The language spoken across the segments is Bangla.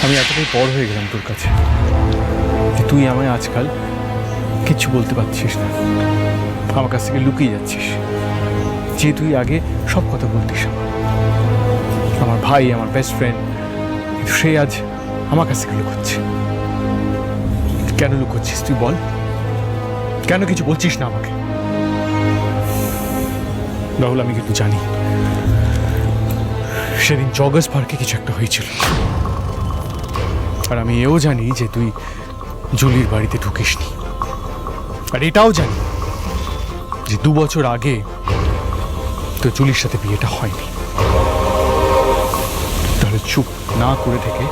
আমি এতটাই বড় হয়ে গেলাম তোর কাছে যে তুই আমায় আজকাল কিচ্ছু বলতে পারছিস না, আমার কাছ থেকে লুকিয়ে যাচ্ছিস। যে তুই আগে সব কথা বলতিস, আমার ভাই, আমার বেস্ট ফ্রেন্ড, কিন্তু সে আজ আমার কাছ থেকে লুকোচ্ছে। কেন লুকোচ্ছিস তুই বল? কেন কিছু বলছিস না আমাকে? রাহুল, আমি কিন্তু জানি সেদিন জগাস পার্কে কিছু একটা হয়েছিল, আর আমি এও জানি যে তুই জুলির বাড়িতে ঢুকিসনি, আর এটাও জানি যে 2 বছর আগে তো জুলির সাথে বিয়েটা হয়নি। তাহলে চুপ না করে থেকে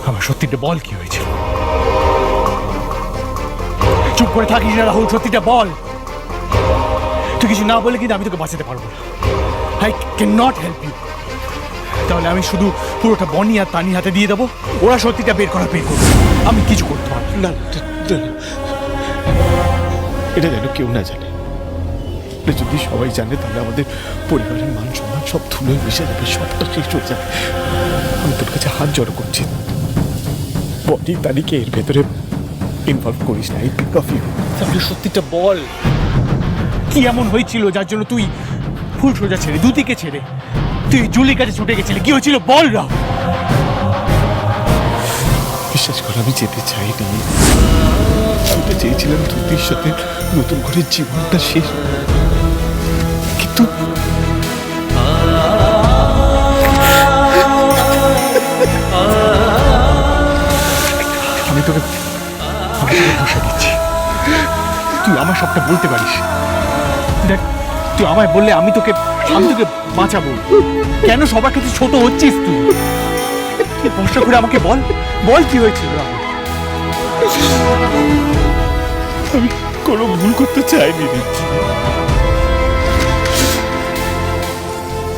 আমার সত্যিটা বল, কি হয়েছিল? চুপ করে থাকিস না রাহুল, সত্যিটা বল। তুই কিছু না বলে কিন্তু আমি তোকে বাঁচাতে পারবো না। I can not help you. তাহলে আমি শুধু পুরোটা বনি আর তানি হাতে দিয়ে দেবো, ওরা সত্যিটা বের করবে। আমি কিছু করতে পারবো না। এটা যেন কেউ না জানে। যদি সবাই জানে তাহলে আমাদের পরিবারের মান সম্মান সব ধুলোয় মিশে যাবে, সবটা শেষ হয়ে যাবে। আমি তোর কাছে হাত জড়ো করছি, বডি তারিখে এর ভেতরে ইনভলভ করিস না। I beg of you. তাহলে সত্যিটা বল, কি এমন হয়েছিল যার জন্য তুই ফুল সোজা ছেড়ে, দুতিকে ছেড়ে তুই জুলির কাছে ছুটে গেছিলি? কি হয়েছিল বল রাহুল। বিশ্বাস কর, আমি যেতে চাইনি। আমি তো চেয়েছিলাম দুতির সাথে নতুন করে জীবনটা শেষ, কিন্তু আমি তোকে ভরসা দিচ্ছি, তুই আমার সবটা বলতে পারিস। দেখ, তুই আমায় বললে আমি তোকে বাঁচাবো। কেন সবার কাছে ছোট হচ্ছিস তুই? তুই ভরসা করে আমাকে বল, বল কি হয়েছিল রাহুল। আমি কোনো ভুল করতে চাইনি রে।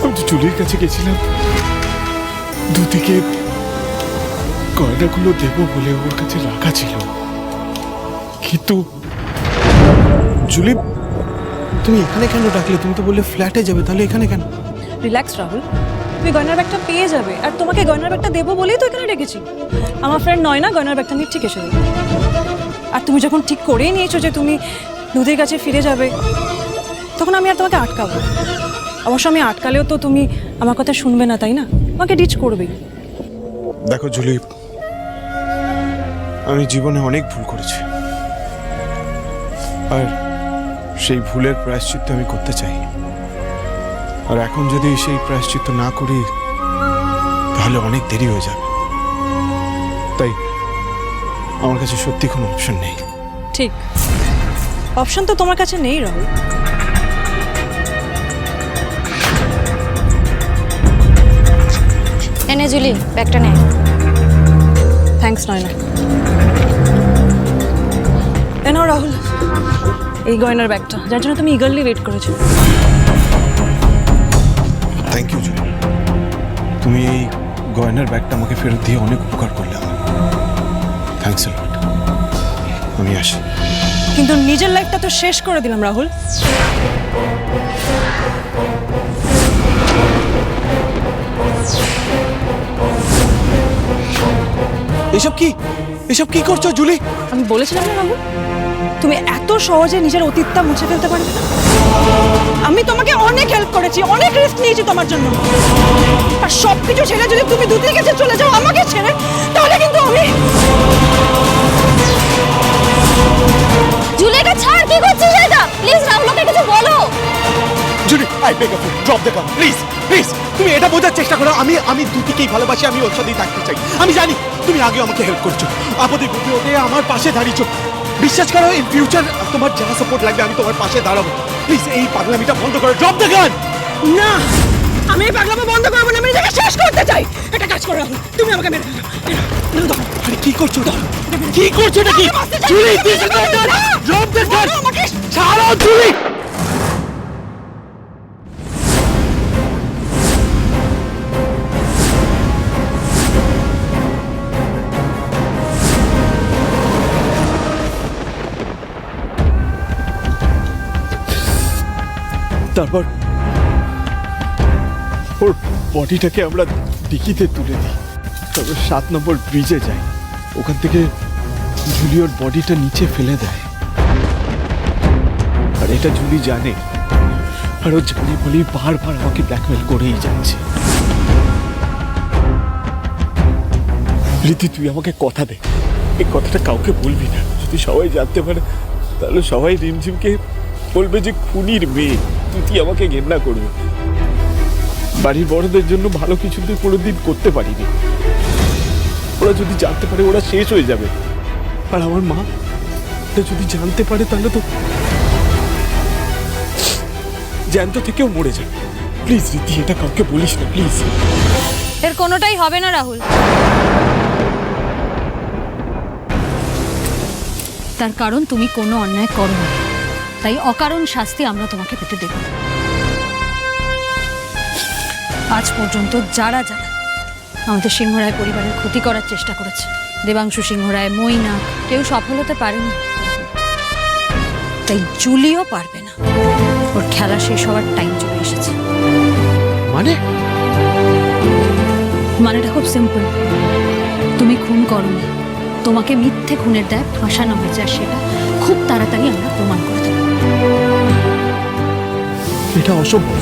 আমি জুলির কাছে গেছিলাম, দুদিকে গয়নাগুলো দেবো বলে ওর কাছে রাখা ছিল, কিন্তু জুলি, তুমি এখানে কেন ডাকলে? তুমি তো বললে ফ্ল্যাটে যাবে, তাহলে এখানে কেন? রিল্যাক্স রাহুল, তুমি গয়নার ব্যাগটা পেয়ে যাবে, আর তোমাকে গয়নার ব্যাগটা দেবো বলেই তো এখানে ডেকেছি। আমার ফ্রেন্ড নয় না গয়নার ব্যাগটা নিয়ে ঠিক এসে যাবে। আর তুমি যখন ঠিক করেই নিয়েছো যে তুমি নদীর কাছে ফিরে যাবে, তখন আমি আর তোমাকে আটকাবো? অবশ্য আমি আটকালেও তো তুমি আমার কথা শুনবে না, তাই না? আমাকে ডিচ করবেই। দেখো জুলি, আমি জীবনে অনেক ভুল করেছি, আর সেই ভুলের প্রায়শ্চিত্ত আমি করতে চাই। আর এখন যদি সেই প্রায়শ্চিত্ত না করি তাহলে অনেক দেরি হয়ে যাবে। তাই আমার কাছে সত্যি কোনো অপশন নেই। ঠিক, অপশন তো তোমার কাছে নেই রাহুল। এনে জুলি, ব্যাগটা নে। থ্যাঙ্কস নয় না। এ নাও রাহুল, এই গয়নার ব্যাগটা, যার জন্য তুমি ইগারলি ওয়েট করেছো। থ্যাংক ইউ জুলি, তুমি এই গয়নার ব্যাগটা আমাকে ফেরত দিয়ে অনেক উপকার করলে আমার। থ্যাংকস এ লট। আমি আসি। কিন্তু নিজের লাইফটা তো শেষ করে দিলাম রাহুল। এসব কি করছো জুলি? আমি বলেছিলাম না রাহুল, তুমি এত সহজে নিজের অতীতটা মুছে ফেলতে পারবে না। আমি তোমাকে অনেক হেল্প করেছি, অনেক রিস্ক নিয়েছি তোমার জন্য, আর সবকিছু ছেড়ে যদি তুমি দুদিকে কাছে চলে যাও আমাকে ছেড়ে, তাহলে কিন্তু আমি। জুলিটা ছাড়, কি করছিস এটা? প্লিজ রাহুলকে কিছু বলো। Julie, I beg of you, drop the gun please, please. তুমি এটা বোঝার চেষ্টা করো, আমি দুটিকেই ভালোবাসি, আমি ওর সাথেই থাকতে চাই। আমি জানি তুমি আগে আমাকে হেল্প করছো, আপদে বিপদে আমার পাশে দাঁড়িয়েছো। বিশ্বাস করো, ইন ফিউচার তোমার যা সাপোর্ট লাগবে আমি তোমার পাশে দাঁড়াবো। প্লিজ এই পাগলামিটা বন্ধ করো, ড্রপ দ্য গান। না, আমি এই পাগলামো বন্ধ করবো না, আমি নিজেকে শেষ করতে চাই। এটা কাজ করো রাহুল, তুমি আমাকে মেরে ফেলো। আরে কি করছো? কি করছো নাকি? Julie, this is not done. Drop the gun. ছাড়ো জুলি। তারপর ওর বডিটাকে আমরা ডিকিতে তুলে দিই। তারপর 7 নম্বর ব্রিজে যায়, ওখান থেকে জুলিওর বডিটা নিচে ফেলে দেয়। আর এটা জুলি জানে, আর ও জানে বলেই বারবার আমাকে ব্ল্যাকমেল করেই যাচ্ছে। রীতি, তুই আমাকে কথা দে, এই কথাটা কাউকে বলবি না। যদি সবাই জানতে পারে তাহলে সবাই রিমঝিমকে বলবে যে খুনির মেয়ে, তুই আমাকে ঘেন্না করবে। বাড়ির বড়দের জন্য ভালো কিছু তুই কোনোদিন করতে পারিনি। ওরা যদি জানতে পারে ওরা শেষ হয়ে যাবে। আর আমার মা যদি জানতে পারে তাহলে তো জ্যান্ত থেকেও মরে যাবে। প্লিজ রীতি, এটা কাউকে বলিস না প্লিজ। এর কোনোটাই হবে না রাহুল। তার কারণ তুমি কোনো অন্যায় করো না, তাই অকারণ শাস্তি আমরা তোমাকে পেতে দেব না। আজ পর্যন্ত যারা যারা আমাদের সিংহরায় পরিবারের ক্ষতি করার চেষ্টা করেছে, দেবাংশু সিংহরায়, মৈনাক, কেউ সফল হতে পারেনি, তাই জুলিও পারবে না। ওর খেলা শেষ হওয়ার টাইম চলে এসেছে। মানেটা খুব সিম্পল। তুমি খুন করোনি, তোমাকে মিথ্যে খুনের দায় ফাঁসানো হয়েছে, আর সেটা খুব তাড়াতাড়ি আমরা প্রমাণ করে দেব। এটা অসম্ভব।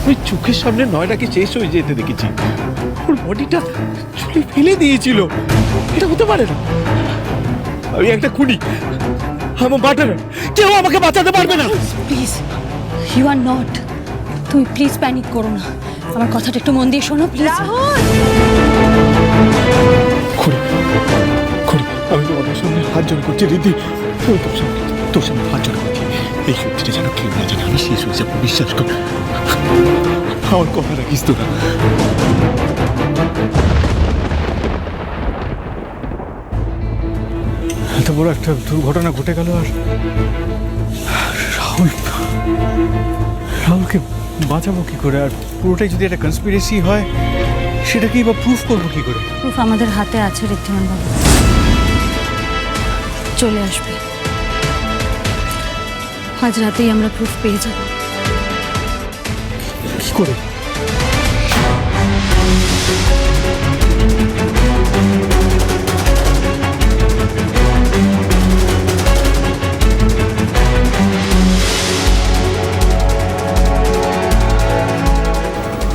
ওই চোখের সামনে নয়টাকে শেষ হয়ে যেতে দেখেছি, ওর বডিটা চুলে ফেলে দিয়েছিল। এটা হতে পারে না। আমি একটা খুনি, আমার বাটার, কেউ আমাকে বাঁচাতে পারবে না। Please, you are not. তুমি প্লিজ প্যানিক করো না, আমার কথাটা একটু মন দিয়ে শোনো প্লিজ। খুনি, খুনি, আমি তোমাদের সামনে হাত জোড় করছি রীতি, তোর সামনে হাত জোড় করছি। এই সত্যিটা যেন কেউ না জানে, আমি শেষ হয়ে যাবো, বিশ্বাস কর। আমার কথা রাখিস তো না। এত বড় একটা দুর্ঘটনা ঘটে গেল, আর রাহুলকে বাঁচাবো কি করে? আর পুরোটাই যদি একটা কনস্পিরেসি হয়, সেটাকেই বা প্রুফ করবো কি করে? প্রুফ আমাদের হাতে আছে ঋদ্ধিমান বাবু, চলে আসবে। আজ রাতেই আমরা প্রুফ পেয়ে যাব। কি করে?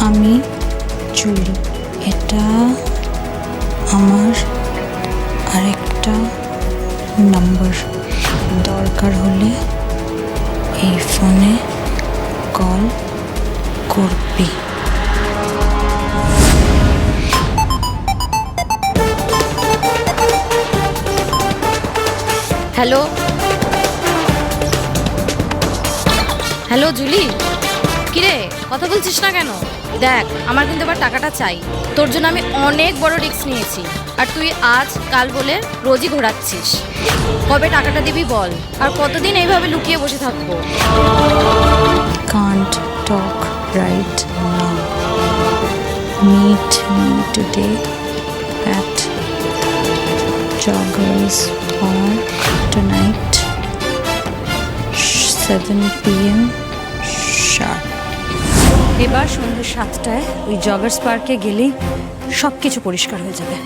আমি জুলি, এটা আমার আরেকটা নাম্বার। দরকার হলে এই ফোনে কল করবি। হ্যালো হ্যালো জুলি, কিরে কথা বলছিস না কেন? দেখ, আমার কিন্তু এবার টাকাটা চাই। তোর জন্য আমি অনেক বড় রিস্ক নিয়েছি, আর তুই আজ কাল বলে রোজই ঘোরাচ্ছিস। কবে টাকাটা দিবি বল, আর কতদিন এইভাবে লুকিয়ে বসে থাকবো? Can't talk right now. Meet me today at Joggers Park tonight, 7 p.m. sharp. এবার সন্ধ্যে 7টায় ওই জগার্স পার্কে গেলেই সব কিছু পরিষ্কার হয়ে যাবে।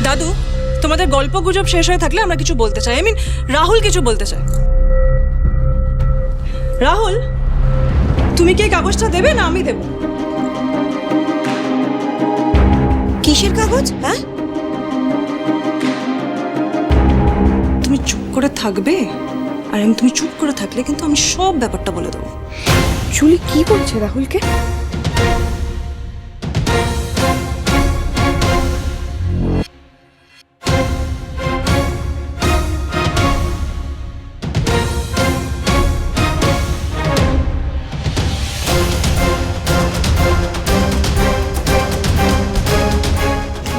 দাদু, তোমাদের গল্প গুজব শেষ হয়ে থাকলে আমরা কিছু বলতে চাই। রাহুল কিছু বলতে চাই। রাহুল, তুমি কি এই কাগজটা দেবে না আমি দেব? কিসের কাগজ? হ্যাঁ, তুমি চুপ করে থাকবে, আর তুমি চুপ করে থাকলে কিন্তু আমি সব ব্যাপারটা বলে দেবো। জুলি কি বলছে রাহুলকে?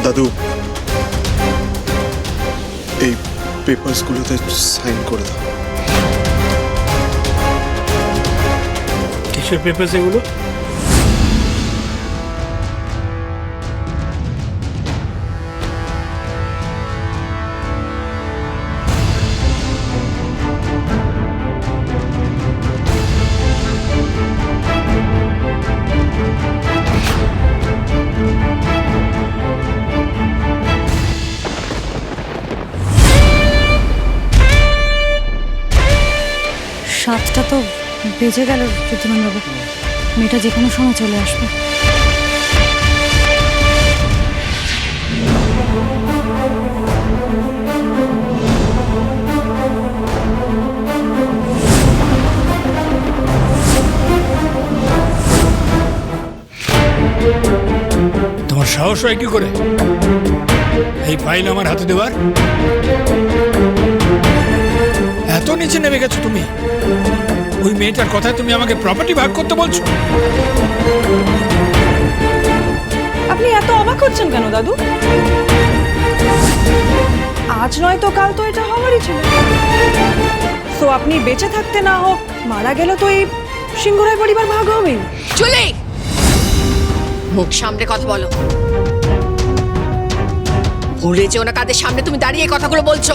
দাদু, এই পেপারসগুলোতে সাইন করে দাও। কিসের পেপার এগুলো? বেঁচে গেল ঋদ্ধিমান বাবু, মেয়েটা যে কোনো সময় চলে আসবে। তোমার সাহস হয় কি করে এই ফাইল আমার হাতে দেওয়ার? এত নিচে নেমে গেছো তুমি? ওই মেয়েটার কথায় তুমি আমাকে প্রপার্টি ভাগ করতে বলছো? আপনি এত অবাক হচ্ছেন কেন দাদু? আজ নয় তো কাল তো এটা হওয়ারই ছিল। তো আপনি বেঁচে থাকতে না হোক, মারা গেল তো এই সিংহরায় পরিবার ভাগ হবেই। চলে মুখ সামনে কথা বলো। ভুলে যেও না কাদের সামনে তুমি দাঁড়িয়ে এই কথাগুলো বলছো।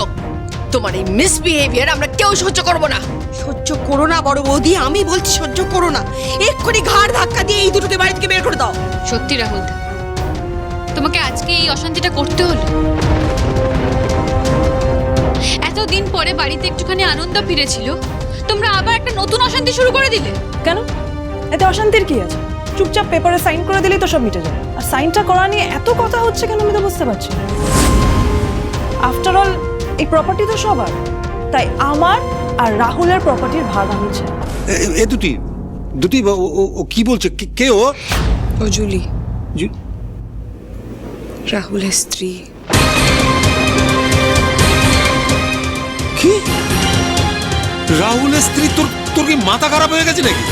তোমার এই মিসবিহেভিয়ার আমরা কেউ সহ্য করবো না। সহ্য করো না বড় বৌদি, আমি বলছি সহ্য করো না। এক্ষুনি ঘাড় ধাক্কা দিয়ে এই দুটোকে বাড়ি থেকে বের করে দাও। সত্যি রাহুল, তোমাকে আজকে এই অশান্তিটা করতে হলো? এতদিন পরে বাড়িতে একটুখানি আনন্দ ফিরেছিল, তোমরা আবার একটা নতুন অশান্তি শুরু করে দিলে কেন? এতে অশান্তির কি আছে? চুপচাপ পেপারে সাইন করে দিলেই তো সব মিটে যাবে। আর সাইনটা করা নিয়ে এত কথা হচ্ছে কেন আমি তো বুঝতে পারছি না। আফটার অল এই প্রপার্টি তো সবার, তাই আমার আর রাহুলের প্রপার্টির ভাগ আমি চাই। এ দুটি দুটি ও কি বলছে? কে ও? ও জুলি, রাহুলের স্ত্রী। কি? রাহুলের স্ত্রী? তোর কি মাথা খারাপ হয়ে গেছে নাকি?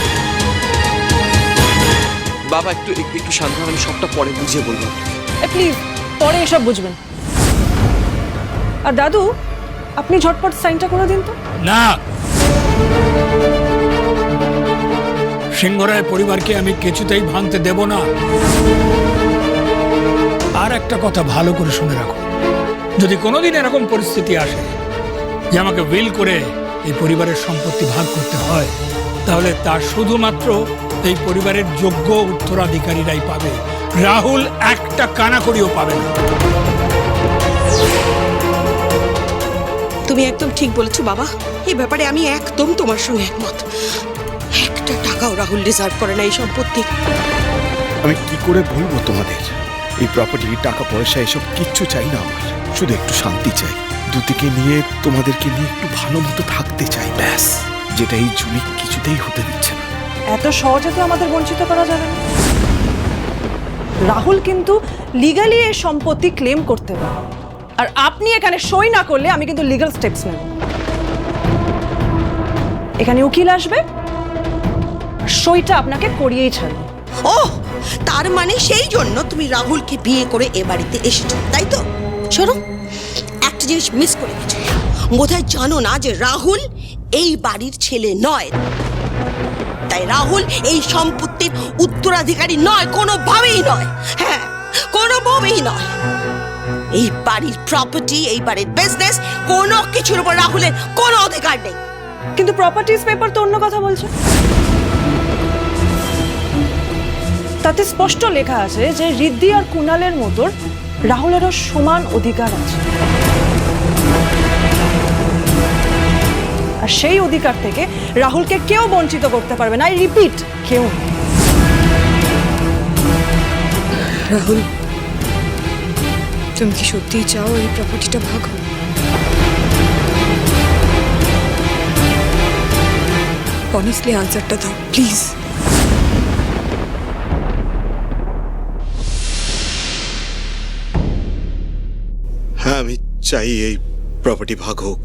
বাবা একটু শান্ত হন, আমি সবটা পরে বুঝিয়ে বলবো। প্লিজ, পরে এসব বুঝবেন। আর দাদু, আপনি ঝটপট সাইনটা করে দিন তো। না, সিংহরায় পরিবারকে আমি কিছুতেই ভাঙতে দেব না। আর একটা কথা ভালো করে শুনে রাখো, যদি কোনোদিন এরকম পরিস্থিতি আসে যে আমাকে উইল করে এই পরিবারের সম্পত্তি ভাগ করতে হয়, তাহলে তা শুধুমাত্র এই পরিবারের যোগ্য উত্তরাধিকারীরাই পাবে। রাহুল একটা কানাকড়িও পাবে না। তুমি একদম ঠিক বলেছো বাবা, এই ব্যাপারে আমি একদম তোমার সঙ্গে একমত। একটা টাকাও রাহুল ডিজার্ভ করে না এই সম্পত্তি। আমি কি করে বলবো তোমাদের? এই প্রপার্টি, টাকা পয়সা এসব কিচ্ছু চাই না আমার, শুধু একটু শান্তি চাই। দুদিকে নিয়ে তোমাদেরকে নিয়ে একটু ভালো মতো থাকতে চাই, ব্যাস। যেটা এই জুলি কিছুতেই হতে দিচ্ছে না। এত সহজে তো আমাদের বঞ্চিত করা যাবে না। রাহুল কিন্তু লিগালি এই সম্পত্তি ক্লেম করতে পারে, আর আপনি এখানে সই না করলে আমি কিন্তু লিগ্যাল স্টেপস নেব। এখানে উকিল আসবে, সইটা আপনাকে করিয়েই ছাড়বে। ও, তার মানে সেই জন্য তুমি রাহুলকে বিয়ে করে এ বাড়িতে এসেছো, তাই তো? শোনো, একটা জিনিস মিস করে গেছো। বোধহয় জানো না যে রাহুল এই বাড়ির ছেলে নয়। তাই রাহুল এই সম্পত্তির উত্তরাধিকারী নয়, কোনোভাবেই নয়। হ্যাঁ, কোনোভাবেই নয়। এই বাড়ির প্রপার্টি, এই বাড়ির বিজনেস, কোনো কিছুর উপর রাহুলের কোনো অধিকার নেই। কিন্তু প্রপার্টিজ পেপার তো অন্য কথা বলছে। তাতে স্পষ্ট লেখা আছে যে ঋদ্ধি আর কুণালের মতো রাহুলেরও সমান অধিকার আছে, আর সেই অধিকার থেকে রাহুলকে কেউ বঞ্চিত করতে পারবে না। আই রিপিট, কেউ। রাহুল, তুমি কি সত্যিই চাও এই প্রপার্টিটা ভাগ হোক? অনেস্টলি আনসারটা দাও প্লিজ। হ্যাঁ, আমি চাই এই প্রপার্টি ভাগ হোক।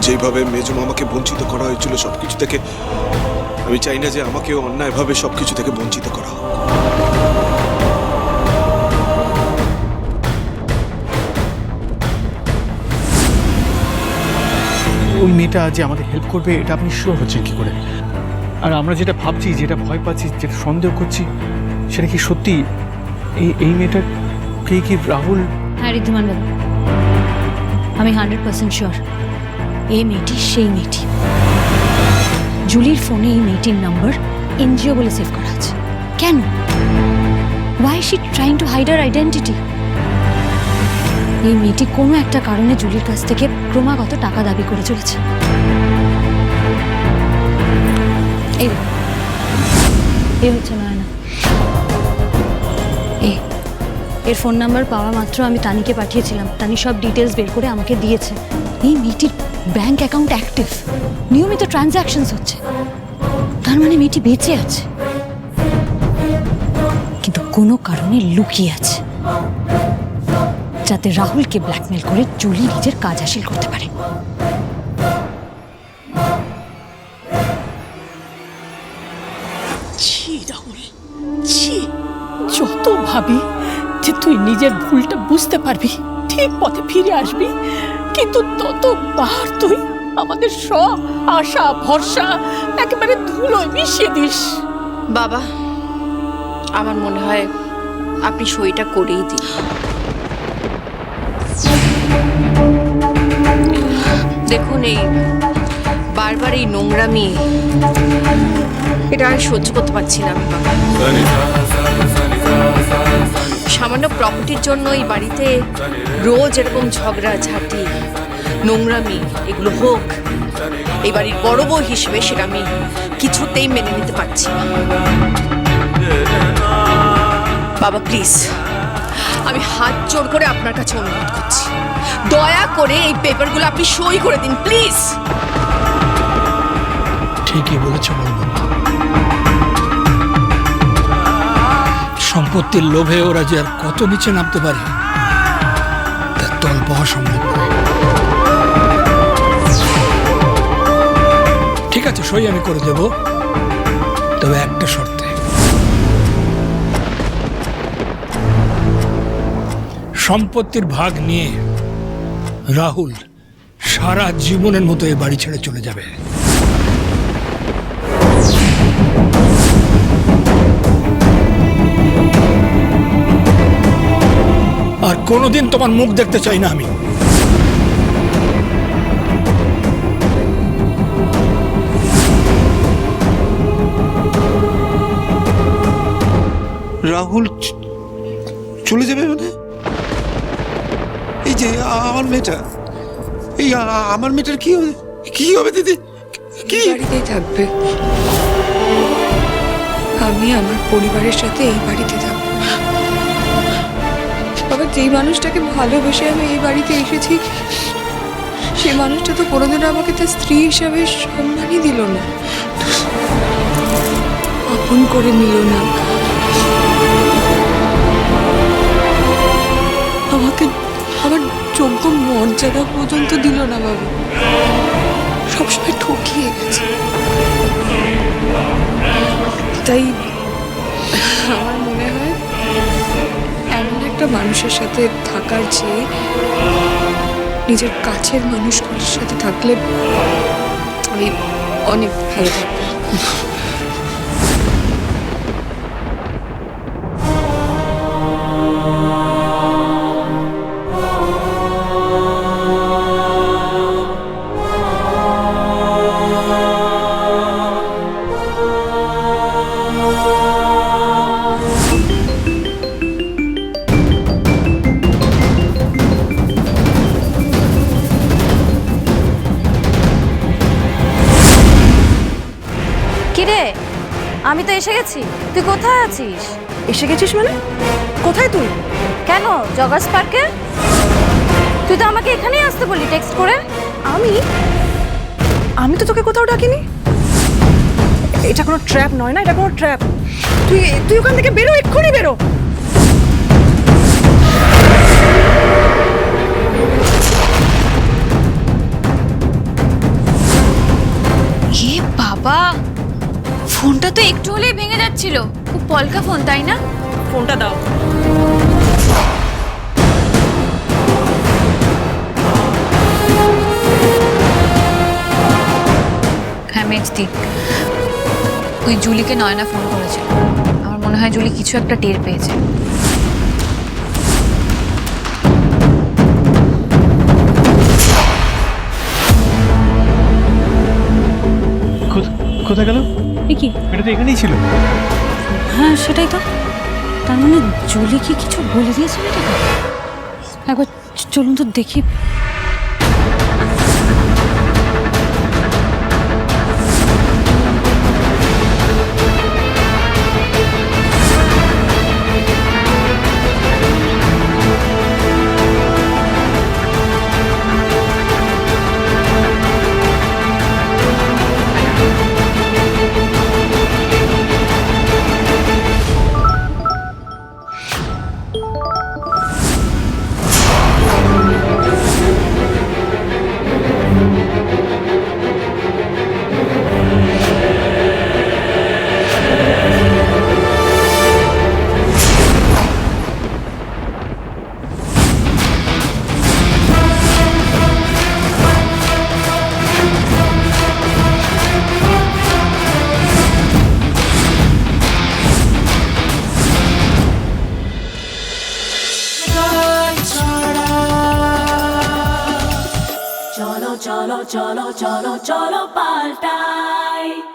যেভাবে মেজো মামাকে বঞ্চিত করা হয়েছিল সবকিছু থেকে, আমি চাই না যে আমাকেও অন্যায়ভাবে সবকিছু থেকে বঞ্চিত করা হোক। ওই মেয়েটা যে আমাদের হেল্প করবে এটা আপনি শিওর হচ্ছেন কি করে? আর আমরা যেটা ভাবছি, যেটা ভয় পাচ্ছি, যেটা সন্দেহ করছি, সেটা কি সত্যি? এই মেয়েটার কি রাহুল? হ্যাঁ ঋদ্ধিমান বাবু, আমি 100% শিওর এই মেয়েটি সেই মেয়েটি। জুলির ফোনে এই মেয়েটির নাম্বার এনজিও বলে সেভ করা আছে। কেন? Why she trying to hide her identity? এই মেয়েটি কোনো একটা কারণে জুলির কাছ থেকে ক্রমাগত টাকা দাবি করে চলেছে। এই দেখো, এই হচ্ছে নয়না। এর ফোন নাম্বার পাওয়া মাত্র আমি তানিকে পাঠিয়েছিলাম। তানি সব ডিটেলস বের করে আমাকে দিয়েছে। এই মেয়েটির ব্যাংক অ্যাকাউন্ট অ্যাক্টিভ, নিয়মিত ট্রানজ্যাকশনস হচ্ছে। তার মানে মেয়েটি বেঁচে আছে, কিন্তু কোনো কারণে লুকিয়ে আছে, যাতে রাহুলকে ব্ল্যাকমেল করে জুলি নিজের কাজ হাসিল করতে পারে। ছি রাহুল, ছি। যত ভাবি যে তুই নিজের ভুলটা বুঝতে পারবি, ঠিক পথে ফিরে আসবি, কিন্তু ততবার তুই আমাদের সব আশা ভরসা একেবারে ধুলোয় মিশিয়ে দিস। বাবা, আমার মনে হয় আপনি সইটা করেই দিন। দেখুন, এই বারবার এই নোংরামি, এটা আমি সহ্য করতে পারছি না আমি বাবা। সামান্য প্রপার্টির জন্য এই বাড়িতে রোজ এরকম ঝগড়া ঝাঁটি নোংরামি এগুলো হোক, এই বাড়ির বড় বউ হিসেবে সেটা আমি কিছুতেই মেনে নিতে পারছি না। বাবা প্লিজ, আমি হাত জোড় করে আপনার কাছে অনুরোধ করছি, দয়া করে এই পেপারগুলো আপনি সই করে দিন প্লিজ। ঠিকই বলেছ বলবো, সম্পত্তির লোভে ওরা যে আর কত নিচে নামতে পারে তার তল পাওয়া সম্ভব নয়। ঠিক আছে, সই আমি করে দেব, তবে একটা শর্তে। সম্পত্তির ভাগ নিয়ে রাহুল সারা জীবনের মতো এই বাড়ি ছেড়ে চলে যাবে। আর কোনোদিন তোমার মুখ দেখতে চাই না আমি। রাহুল চলে যাবে মানে? এই যে আমার মেয়েটা, এই আমার মেয়েটার কি হবে? কি হবে দিদি? কি বাড়িতেই থাকবে, আমি আমার পরিবারের সাথে এই বাড়িতে থাকবো। বাবা, যেই মানুষটাকে ভালোবেসে আমি এই বাড়িতে এসেছি, সেই মানুষটা তো কোনোদিনও আমাকে তার স্ত্রী হিসাবে সম্মানই দিল না, আপন করে নিল না, আমাকে আমার যোগ্য মর্যাদা পর্যন্ত দিল না বাবা, সবসময় ঠকিয়ে গেছে। তাই আমার মনে হয় এমন একটা মানুষের সাথে থাকার চেয়ে নিজের কাছের মানুষগুলোর সাথে থাকলে আমি অনেক ভালো থাকবো। কিরে, আমি তো এসে গেছি, তুই কোথায় আছিস? এসে গেছিস মানে? কোথায় তুই? কেন, জগার্স পার্কে? তুই তো আমাকে এখানেই আসতে বললি টেক্সট করে। আমি তো তোকে কোথাও ডাকিনি। এটা কোনো ট্র্যাপ নয় না, এটা কোনো ট্র্যাপ। তুই ওখান থেকে বেরো, এক্ষুনি বেরো। এ বাবা, ফোনটা তো একটু হলেই ভেঙে যাচ্ছিল। খুব পলকা ফোন, তাই না? ফোনটা দাও। হ্যাঁ মেজদি, ওই জুলিকে নয়না ফোন করেছিল। আমার মনে হয় জুলি কিছু একটা টের পেয়েছে। কোথায় গেল? কি এটা তো এখানেই ছিল। হ্যাঁ সেটাই তো। তার মানে জুলি কি কিছু বলে দিয়েছে এটাকে? একবার চলুন তো দেখি। cholo, cholo, cholo, cholo, cholo, paltai.